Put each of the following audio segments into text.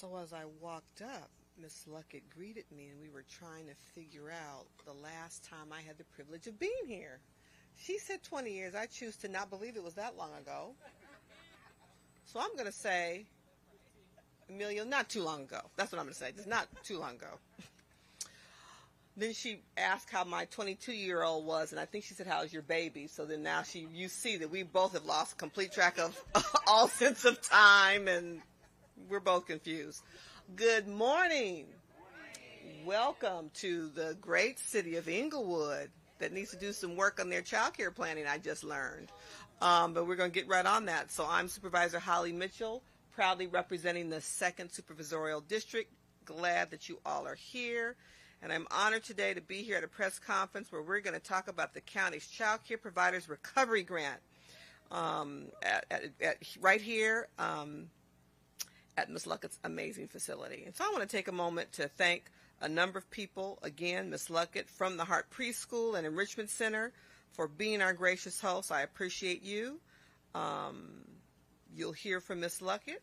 So as I walked up, Miss Luckett greeted me, and we were trying to figure out the last time I had the privilege of being here. She said 20 years. I choose to not believe it was that long ago. So I'm going to say, Amelia, not too long ago. That's what I'm going to say. Just not too long ago. Then she asked how my 22-year-old was, and I think she said, how's your baby? So then now you see that we both have lost complete track of all sense of time, and we're both confused. Good morning. Welcome to the great city of Inglewood that needs to do some work on their child care planning, I just learned. But we're going to get right on that. So I'm Supervisor Holly Mitchell, proudly representing the 2nd Supervisorial District. Glad that you all are here. And I'm honored today to be here at a press conference where we're going to talk about the county's Child Care Providers Recovery Grant right here at Ms. Luckett's amazing facility. And so I want to take a moment to thank a number of people. Again, Ms. Luckett from the Hart Preschool and Enrichment Center for being our gracious host. I appreciate you. You'll hear from Ms. Luckett.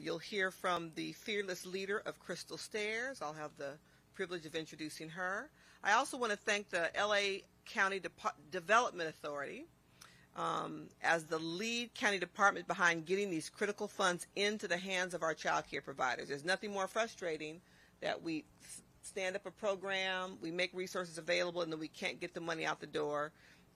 You'll hear from the fearless leader of Crystal Stairs. I'll have the privilege of introducing her. I also want to thank the LA County Development Authority as the lead county department behind getting these critical funds into the hands of our child care providers. There's nothing more frustrating that we stand up a program, we make resources available, and then we can't get the money out the door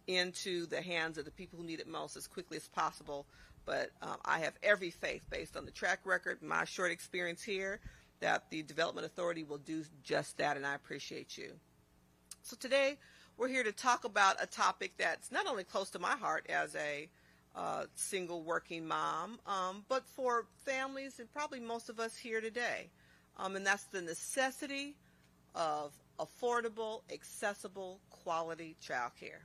into the hands of the people who need it most as quickly as possible. But I have every faith, based on the track record, my short experience here, that the Development Authority will do just that, and I appreciate you. So today, we're here to talk about a topic that's not only close to my heart as a single working mom, but for families and probably most of us here today. And that's the necessity of affordable, accessible, quality child care.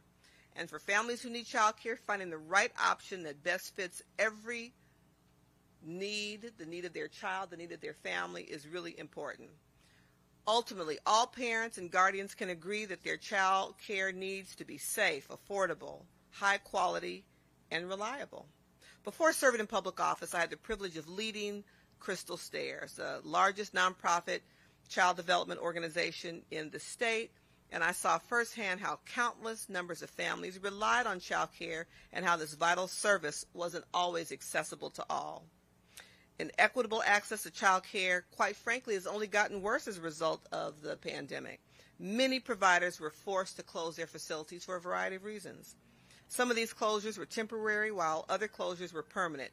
And for families who need child care, finding the right option that best fits every need, the need of their child, the need of their family, is really important. Ultimately, all parents and guardians can agree that their child care needs to be safe, affordable, high quality, and reliable. Before serving in public office, I had the privilege of leading Crystal Stairs, the largest nonprofit child development organization in the state, and I saw firsthand how countless numbers of families relied on child care and how this vital service wasn't always accessible to all. Inequitable access to child care, quite frankly, has only gotten worse as a result of the pandemic. Many providers were forced to close their facilities for a variety of reasons. Some of these closures were temporary, while other closures were permanent.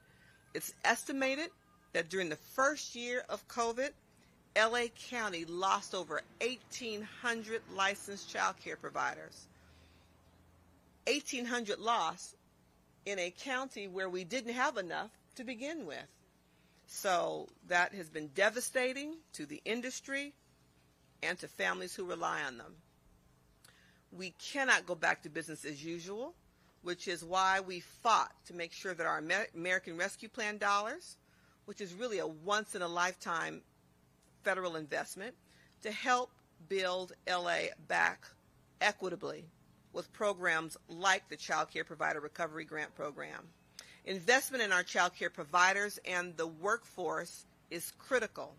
It's estimated that during the first year of COVID, LA County lost over 1,800 licensed child care providers. 1,800 lost in a county where we didn't have enough to begin with. So that has been devastating to the industry and to families who rely on them. We cannot go back to business as usual, which is why we fought to make sure that our American Rescue Plan dollars, which is really a once-in-a-lifetime federal investment, to help build LA back equitably with programs like the Child Care Provider Recovery Grant Program. Investment in our child care providers and the workforce is critical.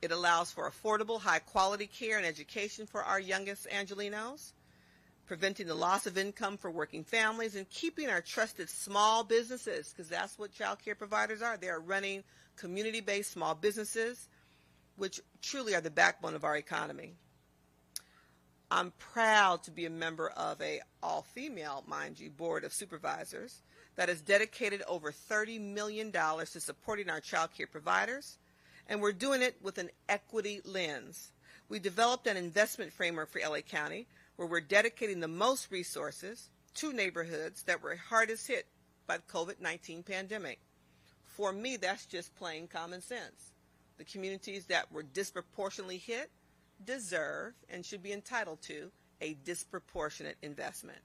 It allows for affordable, high-quality care and education for our youngest Angelinos, preventing the loss of income for working families, and keeping our trusted small businesses, because that's what child care providers are. They are running community-based small businesses, which truly are the backbone of our economy. I'm proud to be a member of a all-female, mind you, board of supervisors that has dedicated over $30 million to supporting our child care providers, and we're doing it with an equity lens. We developed an investment framework for LA County where we're dedicating the most resources to neighborhoods that were hardest hit by the COVID-19 pandemic. For me, that's just plain common sense. The communities that were disproportionately hit deserve and should be entitled to a disproportionate investment.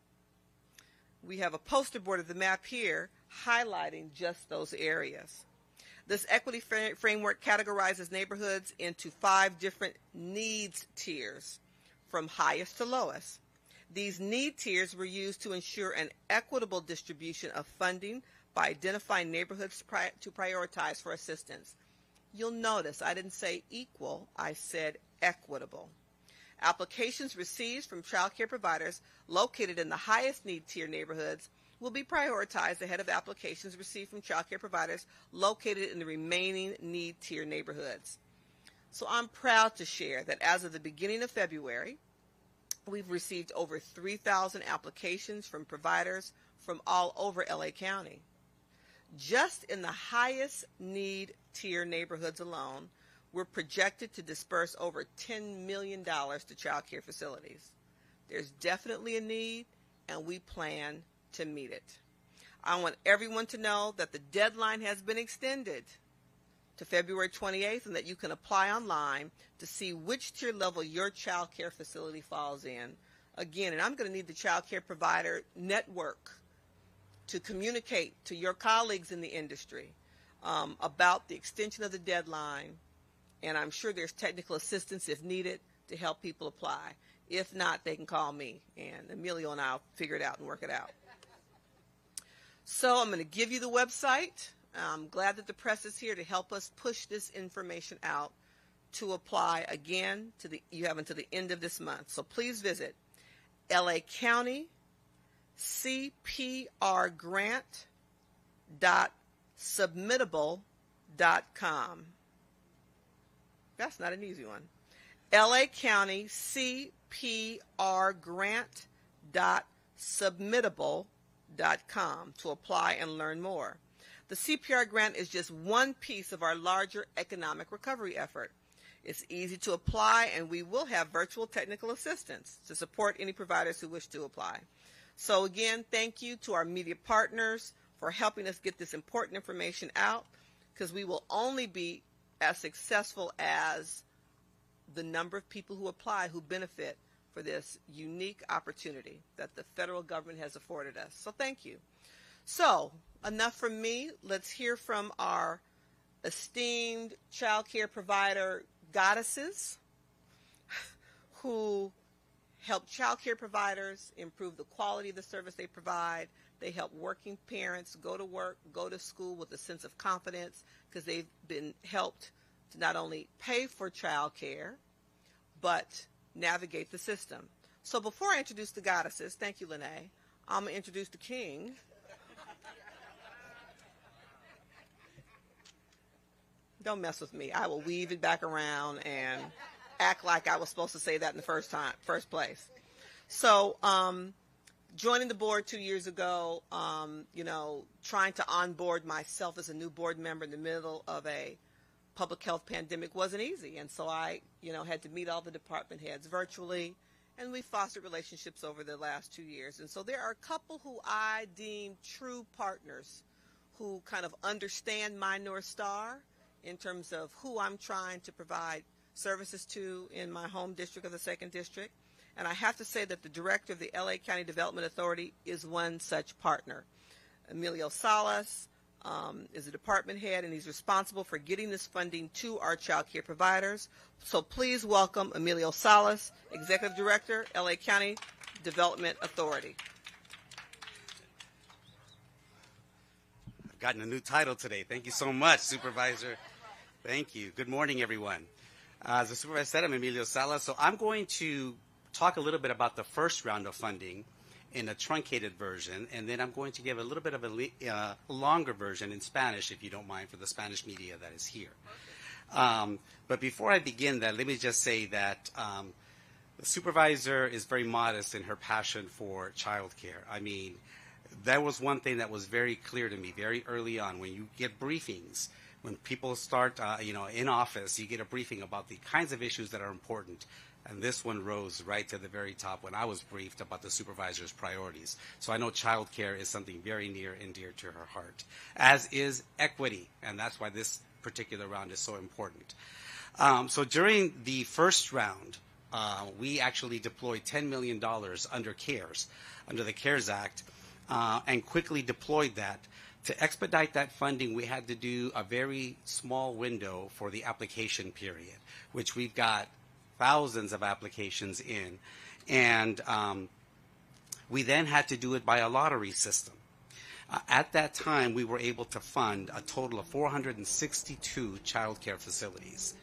We have a poster board of the map here highlighting just those areas. This equity framework categorizes neighborhoods into 5 different needs tiers, from highest to lowest. These need tiers were used to ensure an equitable distribution of funding by identifying neighborhoods to prioritize for assistance. You'll notice I didn't say equal, I said equitable. Applications received from child care providers located in the highest need tier neighborhoods will be prioritized ahead of applications received from child care providers located in the remaining need tier neighborhoods. So I'm proud to share that as of the beginning of February, we've received over 3,000 applications from providers from all over LA County. Just in the highest need tier neighborhoods alone, we're projected to disperse over $10 million to child care facilities. There's definitely a need, and we plan to meet it. I want everyone to know that the deadline has been extended to February 28th and that you can apply online to see which tier level your child care facility falls in. Again, and I'm going to need the child care provider network to communicate to your colleagues in the industry about the extension of the deadline, and I'm sure there's technical assistance if needed to help people apply. If not, they can call me, and Emilio and I will figure it out and work it out. So I'm going to give you the website. I'm glad that the press is here to help us push this information out to apply. Again, you have until the end of this month. So please visit laccountycprgrant.submittable.com. That's not an easy one. laccountycprgrant.submittable.com to apply and learn more. The CPR grant is just one piece of our larger economic recovery effort. It's easy to apply, and we will have virtual technical assistance to support any providers who wish to apply. So again, thank you to our media partners for helping us get this important information out, because we will only be as successful as the number of people who apply who benefit for this unique opportunity that the federal government has afforded us. So thank you. So enough from me. Let's hear from our esteemed child care provider goddesses who help child care providers improve the quality of the service they provide. They help working parents go to work, go to school with a sense of confidence, because they've been helped to not only pay for child care, but navigate the system. So before I introduce the goddesses, thank you, Lene, I'm going to introduce the king. Don't mess with me. I will weave it back around and act like I was supposed to say that in the first place. So, joining the board 2 years ago, trying to onboard myself as a new board member in the middle of a public health pandemic wasn't easy. And so I, had to meet all the department heads virtually, and we fostered relationships over the last 2 years. And so there are a couple who I deem true partners who kind of understand my North Star in terms of who I'm trying to provide services to in my home district of the 2nd District. And I have to say that the director of the LA County Development Authority is one such partner. Emilio Salas is a department head, and he's responsible for getting this funding to our child care providers. So please welcome Emilio Salas, Executive Director, LA County Development Authority. I've gotten a new title today. Thank you so much, Supervisor. Thank you. Good morning, everyone. As the Supervisor said, I'm Emilio Salas. So I'm going to talk a little bit about the first round of funding in a truncated version, and then I'm going to give a little bit of a longer version in Spanish, if you don't mind, for the Spanish media that is here. But before I begin that, let me just say that the supervisor is very modest in her passion for childcare. I mean, that was one thing that was very clear to me very early on. When you get briefings, when people start, in office, you get a briefing about the kinds of issues that are important. And this one rose right to the very top when I was briefed about the supervisor's priorities. So I know child care is something very near and dear to her heart, as is equity. And that's why this particular round is so important. So during the first round, we actually deployed $10 million under the CARES Act, and quickly deployed that. To expedite that funding, we had to do a very small window for the application period, which we've got thousands of applications in. And we then had to do it by a lottery system. At that time, we were able to fund a total of 462 child care facilities,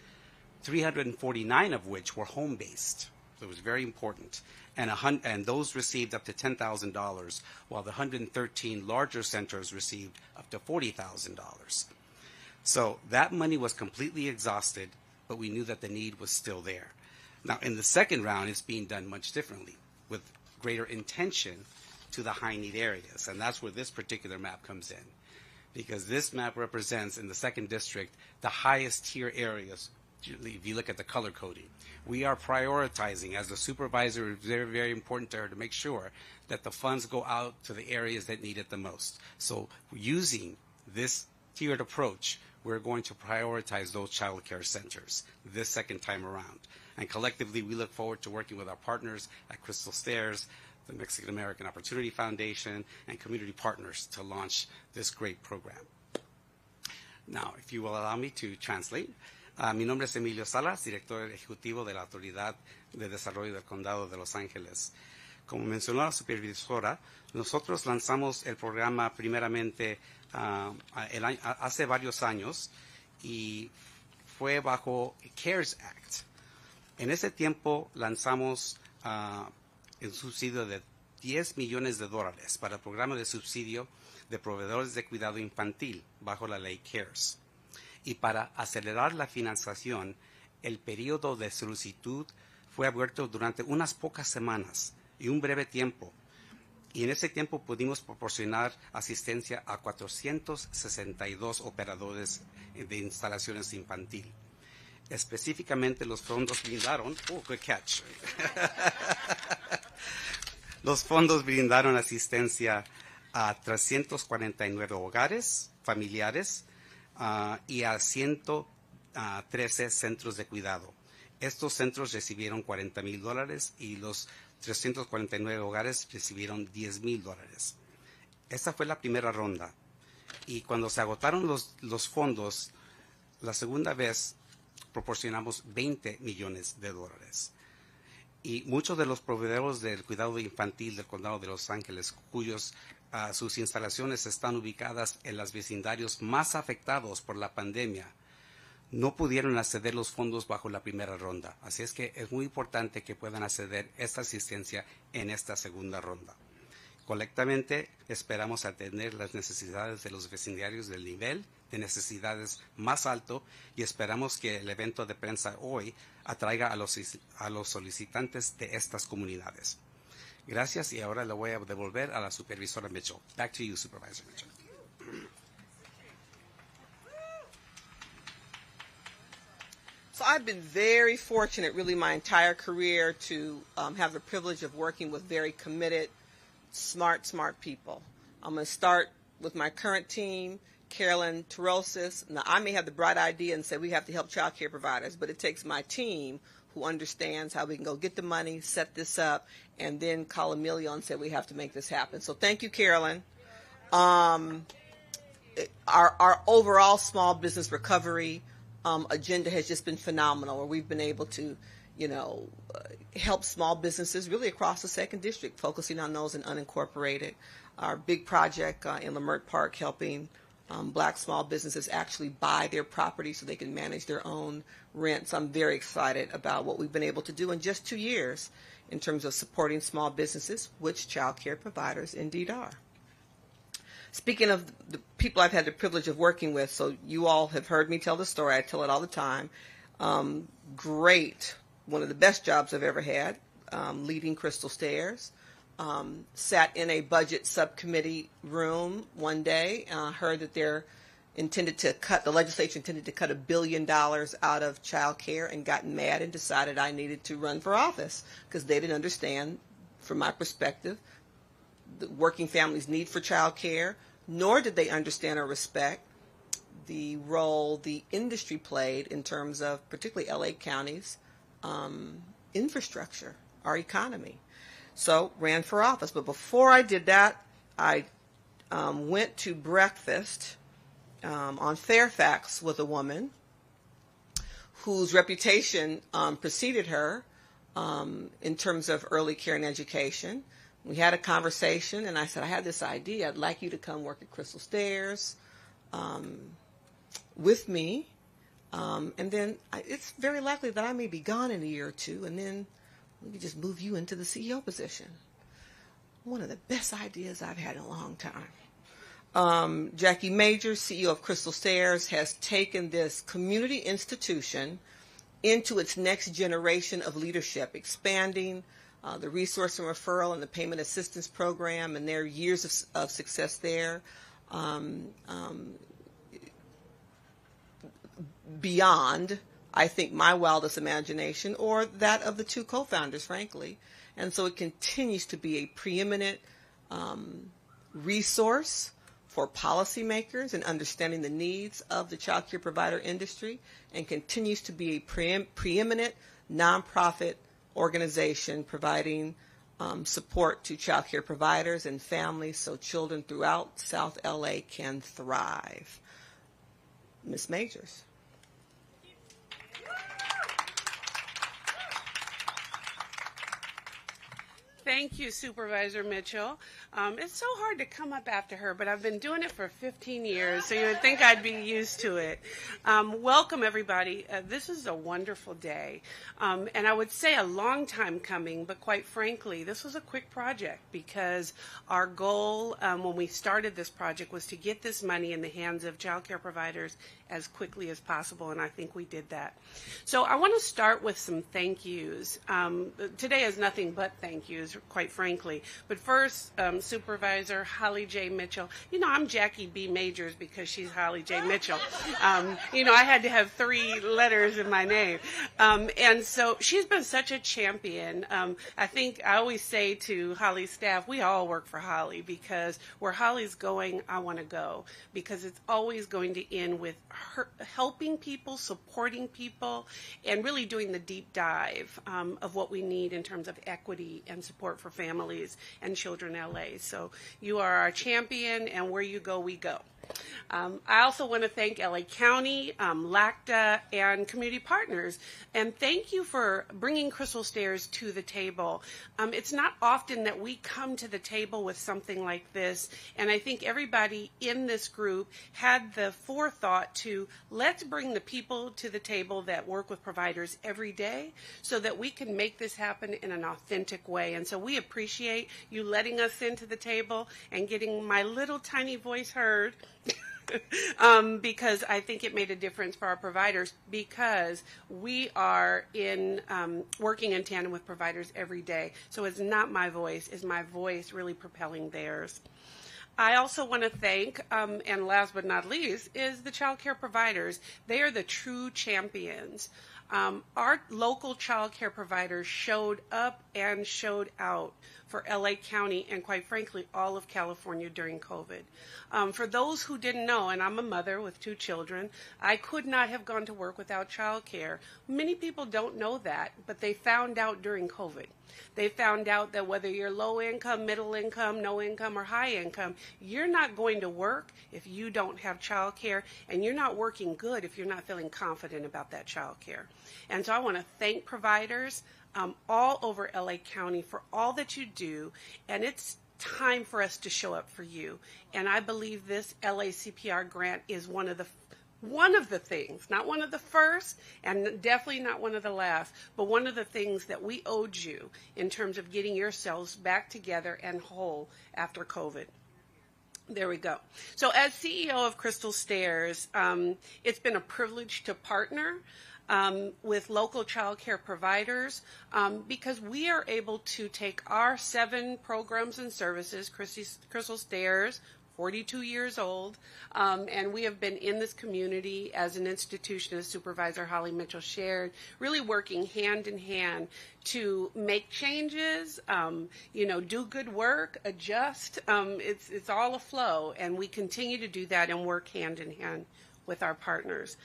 349 of which were home-based. So it was very important. And those received up to $10,000, while the 113 larger centers received up to $40,000. So that money was completely exhausted, but we knew that the need was still there. Now, in the second round, it's being done much differently, with greater intention to the high-need areas. And that's where this particular map comes in, because this map represents, in the second district, the highest tier areas. If you look at the color coding, we are prioritizing, as the supervisor, it's very, very important to her to make sure that the funds go out to the areas that need it the most. So using this tiered approach, we're going to prioritize those child care centers this second time around. And collectively, we look forward to working with our partners at Crystal Stairs, the Mexican American Opportunity Foundation, and community partners to launch this great program. Now, if you will allow me to translate. Mi nombre es Emilio Salas, director ejecutivo de la Autoridad de Desarrollo del Condado de Los Ángeles. Como mencionó la supervisora, nosotros lanzamos el programa primeramente hace varios años y fue bajo CARES Act. En ese tiempo lanzamos un subsidio de $10 millones para el programa de subsidio de proveedores de cuidado infantil bajo la ley CARES. Y para acelerar la financiación, el periodo de solicitud fue abierto durante unas pocas semanas y un breve tiempo. Y en ese tiempo pudimos proporcionar asistencia a 462 operadores de instalaciones infantil. Específicamente los fondos brindaron, good catch. Los fondos brindaron asistencia a 349 hogares familiares y a 113 centros de cuidado. Estos centros recibieron $40,000 y los 349 hogares recibieron $10,000. Esta fue la primera ronda. Y cuando se agotaron los fondos, la segunda vez proporcionamos $20 millones. Y muchos de los proveedores del cuidado infantil del Condado de Los Ángeles, cuyos sus instalaciones están ubicadas en los vecindarios más afectados por la pandemia, no pudieron acceder los fondos bajo la primera ronda. Así es que es muy importante que puedan acceder a esta asistencia en esta segunda ronda. Colectivamente esperamos atender las necesidades de los vecindarios del nivel de necesidades más alto y esperamos que el evento de prensa hoy atraiga a los solicitantes de estas comunidades. Gracias, y ahora le voy a devolver a la supervisora Mitchell. Back to you, Supervisor Mitchell. So I've been very fortunate, really, my entire career to have the privilege of working with very committed, smart people. I'm going to start with my current team, Carolyn Terosis. Now, I may have the bright idea and say we have to help child care providers, but it takes my team who understands how we can go get the money, set this up, and then call Emilio and say we have to make this happen. So thank you, Carolyn. Our overall small business recovery agenda has just been phenomenal, where we've been able to, help small businesses really across the second district, focusing on those in unincorporated. Our big project in Leimert Park, helping black small businesses actually buy their property so they can manage their own rents. I'm very excited about what we've been able to do in just 2 years in terms of supporting small businesses, which child care providers indeed are. Speaking of the people I've had the privilege of working with, so you all have heard me tell the story. I tell it all the time. Great. One of the best jobs I've ever had, leading Crystal Stairs. Sat in a budget subcommittee room one day, heard that the legislature intended to cut $1 billion out of child care, and got mad and decided I needed to run for office because they didn't understand, from my perspective, the working families' need for child care, nor did they understand or respect the role the industry played in terms of particularly LA County's infrastructure, our economy. So ran for office. But before I did that, I went to breakfast on Fairfax with a woman whose reputation preceded her in terms of early care and education. We had a conversation, and I said, I had this idea. I'd like you to come work at Crystal Stairs with me. And then it's very likely that I may be gone in a year or two, and then we could just move you into the CEO position. One of the best ideas I've had in a long time. Jackie Majors, CEO of Crystal Stairs, has taken this community institution into its next generation of leadership, expanding the resource and referral and the payment assistance program, and their years of success there. Beyond, I think, my wildest imagination or that of the two co-founders, frankly. And so it continues to be a preeminent resource for policymakers in understanding the needs of the child care provider industry, and continues to be a preeminent nonprofit organization providing support to child care providers and families so children throughout South LA can thrive. Ms. Majors. Thank you, Supervisor Mitchell. It's so hard to come up after her, but I've been doing it for 15 years, so you would think I'd be used to it. Welcome, everybody. This is a wonderful day, and I would say a long time coming, but quite frankly, this was a quick project because our goal when we started this project was to get this money in the hands of child care providers as quickly as possible, and I think we did that. So I want to start with some thank yous. Today is nothing but thank yous, quite frankly. But first, Supervisor Holly J. Mitchell. You know, I'm Jackie B. Majors because she's Holly J. Mitchell. You know, I had to have 3 letters in my name. And so she's been such a champion. I think I always say to Holly's staff, we all work for Holly because where Holly's going, I want to go, because it's always going to end with her helping people, supporting people, and really doing the deep dive of what we need in terms of equity and support for families and children in LA. So you are our champion, and where you go, we go. I also want to thank LA County, LACDA, and community partners. And thank you for bringing Crystal Stairs to the table. It's not often that we come to the table with something like this. And I think everybody in this group had the forethought to let's bring the people to the table that work with providers every day so that we can make this happen in an authentic way. And so we appreciate you letting us into the table and getting my little tiny voice heard. Because I think it made a difference for our providers, because we are working in tandem with providers every day. So it's not my voice, it's my voice really propelling theirs. I also want to thank, and last but not least, is the child care providers. They are the true champions. Our local child care providers showed up and showed out for LA County and, quite frankly, all of California during COVID. For those who didn't know, and I'm a mother with 2 children, I could not have gone to work without child care. Many people don't know that, but they found out during COVID. They found out that whether you're low income, middle income, no income, or high income, you're not going to work if you don't have child care, and you're not working good if you're not feeling confident about that child care. And so I want to thank providers all over LA County for all that you do, and it's time for us to show up for you. And I believe this LACPR grant is one of the things, not one of the first, and definitely not one of the last, but one of the things that we owed you in terms of getting yourselves back together and whole after COVID. There we go. So as CEO of Crystal Stairs, it's been a privilege to partner with local child care providers because we are able to take our 7 programs and services, Crystal Stairs, 42 years old, and we have been in this community as an institution, as Supervisor Holly Mitchell shared, really working hand in hand to make changes, do good work, adjust. It's all a flow, and we continue to do that and work hand in hand with our partners.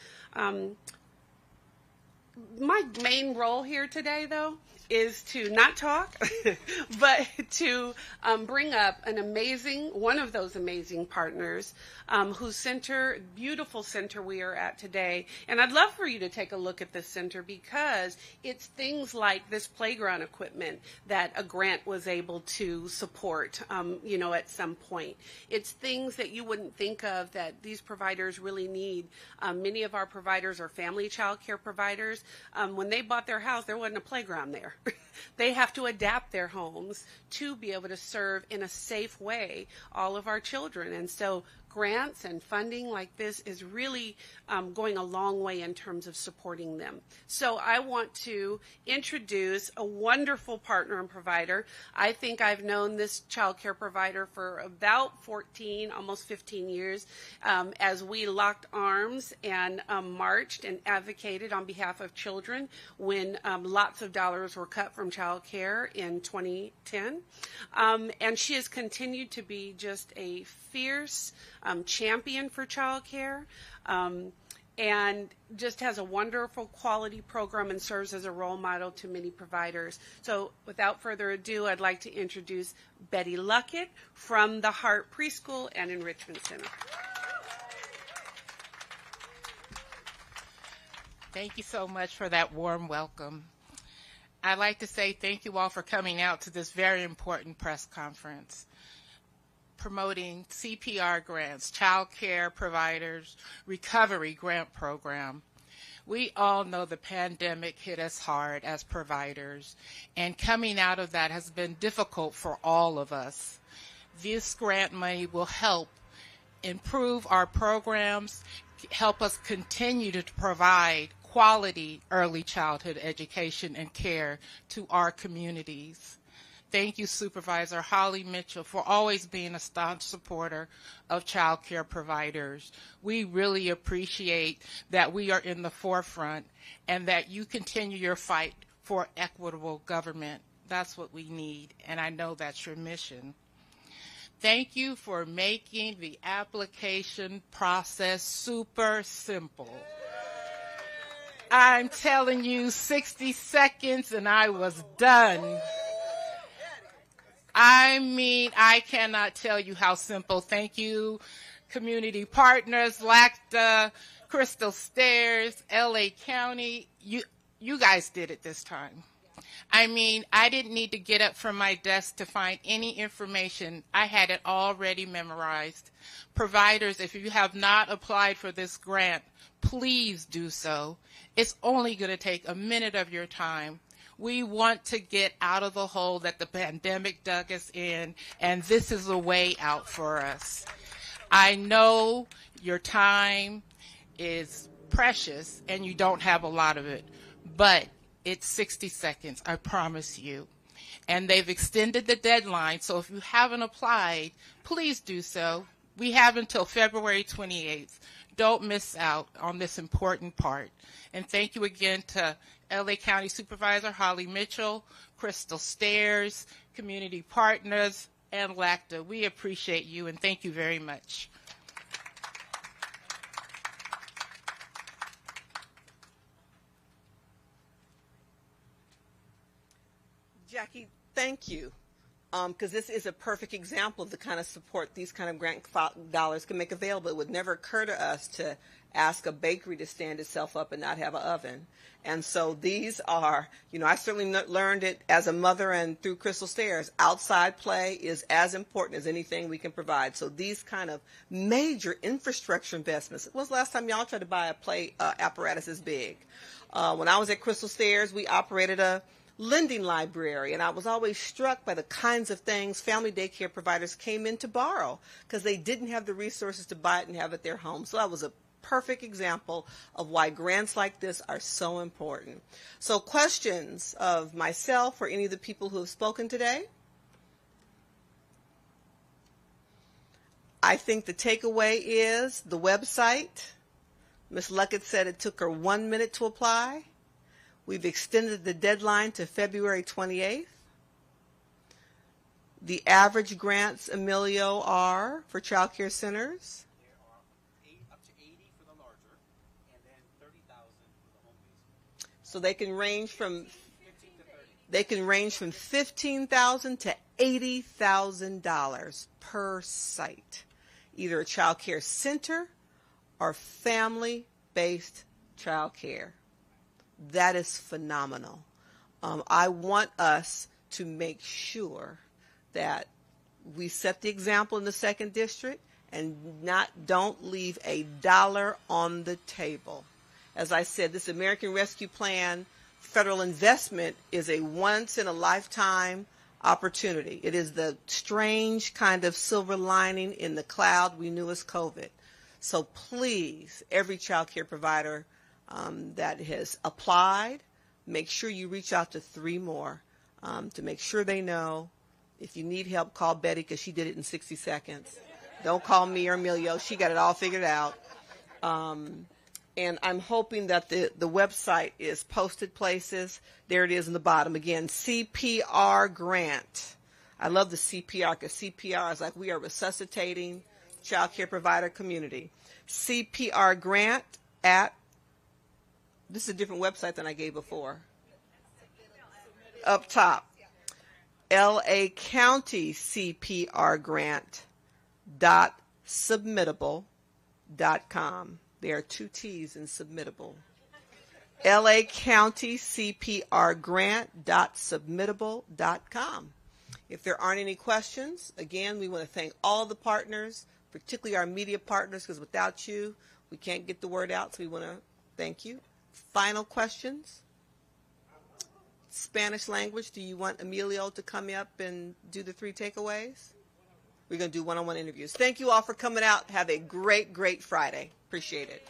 my main role here today, though, is to not talk, but to bring up one of those amazing partners whose beautiful center we are at today. And I'd love for you to take a look at this center because it's things like this playground equipment that a grant was able to support, at some point. It's things that you wouldn't think of that these providers really need. Many of our providers are family child care providers. When they bought their house, there wasn't a playground there. They have to adapt their homes to be able to serve in a safe way all of our children. And so grants and funding like this is really going a long way in terms of supporting them. So I want to introduce a wonderful partner and provider. I think I've known this child care provider for about 14, almost 15 years as we locked arms and marched and advocated on behalf of children when lots of dollars were cut from child care in 2010. And she has continued to be just a fierce champion for child care, and just has a wonderful quality program and serves as a role model to many providers. So without further ado, I'd like to introduce Betty Luckett from the Heart Preschool and Enrichment Center. Thank you so much for that warm welcome. I'd like to say thank you all for coming out to this very important press conference promoting CPR grants, child care providers, recovery grant program. We all know the pandemic hit us hard as providers, and coming out of that has been difficult for all of us. This grant money will help improve our programs, help us continue to provide quality early childhood education and care to our communities. Thank you, Supervisor Holly Mitchell, for always being a staunch supporter of child care providers. We really appreciate that we are in the forefront and that you continue your fight for equitable government. That's what we need, and I know that's your mission. Thank you for making the application process super simple. I'm telling you, 60 seconds and I was done. I mean, I cannot tell you how simple. Thank you, community partners, LACDA, Crystal Stairs, LA County. You guys did it this time. I mean, I didn't need to get up from my desk to find any information. I had it already memorized. Providers, if you have not applied for this grant, please do so. It's only going to take a minute of your time. We want to get out of the hole that the pandemic dug us in, and this is a way out for us. I know your time is precious and you don't have a lot of it, but it's 60 seconds, I promise you. And they've extended the deadline, so if you haven't applied, please do so. We have until February 28th. Don't miss out on this important part. And thank you again to LA County Supervisor Holly Mitchell, Crystal Stairs, community partners, and LACDA. We appreciate you, and thank you very much. Jackie, thank you, because this is a perfect example of the kind of support these kind of grant dollars can make available. It would never occur to us to ask a bakery to stand itself up and not have an oven. And so these are, I certainly learned it as a mother and through Crystal Stairs. Outside play is as important as anything we can provide. So these kind of major infrastructure investments. When was the last time y'all tried to buy a play apparatus this big? When I was at Crystal Stairs, we operated a lending library, and I was always struck by the kinds of things family daycare providers came in to borrow because they didn't have the resources to buy it and have it at their home. So that was a perfect example of why grants like this are so important. So questions of myself or any of the people who have spoken today? I think the takeaway is the website. Ms. Luckett said it took her 1 minute to apply. We've extended the deadline to February 28th. The average grants, Emilio, are for child care centers? There are up to 80 for the larger, and then 30,000 for the home-based. So they can range from $15,000 to $80,000 per site, either a child care center or family-based child care. That is phenomenal. I want us to make sure that we set the example in the 2nd District and don't leave a dollar on the table. As I said, this American Rescue Plan federal investment is a once-in-a-lifetime opportunity. It is the strange kind of silver lining in the cloud we knew as COVID. So please, every child care provider that has applied, make sure you reach out to 3 more to make sure they know. If you need help, call Betty because she did it in 60 seconds. Don't call me or Emilio. She got it all figured out. And I'm hoping that the website is posted places. There it is in the bottom. Again, CPR grant. I love the CPR because CPR is like we are resuscitating child care provider community. CPR grant at, this is a different website than I gave before. Up top. LA County CPR grant.submittable.com. There are 2 T's in submittable. LA County CPR grant.submittable.com. If there aren't any questions, again, we want to thank all the partners, particularly our media partners, because without you, we can't get the word out, so we want to thank you. Final questions? Spanish language, do you want Emilio to come up and do the 3 takeaways? We're going to do one-on-one interviews. Thank you all for coming out. Have a great, great Friday. Appreciate it.